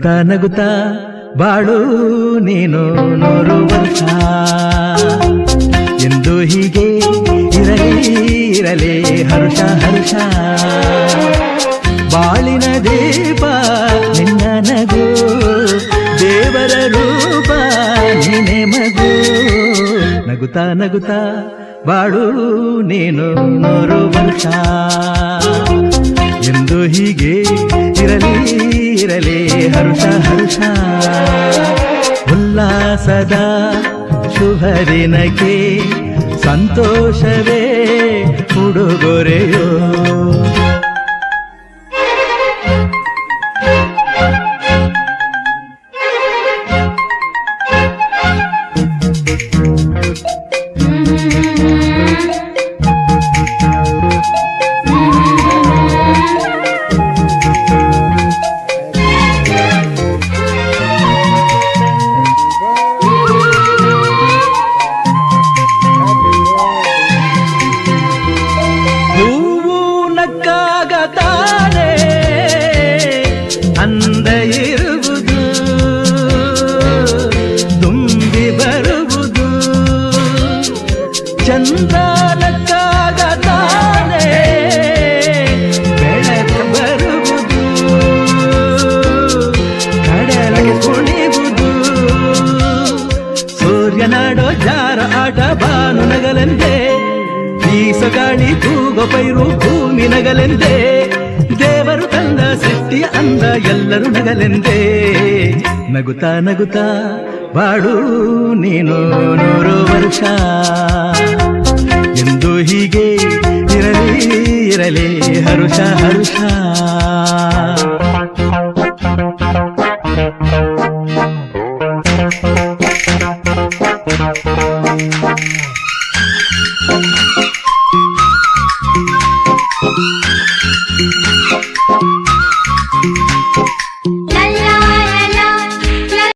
ನಗುತ್ತಾ ನಗುತ್ತಾ ಬಾಳು ನೀನು 100 ವರ್ಷ ಎಂದು ಹೀಗೆ ಇರಲಿ ಹರುಷ ಹರುಷ ಬಾಳಿನ ದೀಪ ನಿನ್ನ ನಗು ದೇವರ ರೂಪ ನೀನೆ ಮಗು ನಗುತ್ತಾ ನಗುತ್ತಾ ಬಾಳು ನೀನು 100 ವರ್ಷ ಎಂದು ಹೀಗೆ ಇರಲಿ ಹರುಷ ಹರುಷ ಉಲ್ಲಾಸದ ಶುಭ ದಿನಕ್ಕೆ ಸಂತೋಷವೇ ಉಡುಗೊರೆಯೋ ಅಂದ ಇರುವುದು ತುಂಬಿ ಬರುವುದು ಚಂದ್ರನಕ್ಕಾಗ ತಾನೇ ಬೆಳಕ ಬರುವುದು ಕಡಲಗೆ ಕುಣಿಯುವುದು ಸೂರ್ಯನಾಡೋ ಜಾರ ಆಟ ಬಾನು ನಗಲೆಂದೇ ಬೀಸ ಗಾಳಿ ತೂಗೋ ಪೈರು ಭೂಮಿ ನಗಲೆಂದೇ ದೇವರು ತಂದ ಸೃಷ್ಟಿಯ ಅಂದ ಎಲ್ಲರೂ ನಗಲೆಂದೇ ನಗುತ್ತಾ ನಗುತ್ತಾ ಬಾಳು ನೀನು 100 ವರ್ಷ ಎಂದು ಹೀಗೆ ಇರಲಿ ಹರುಷ ಹರುಷ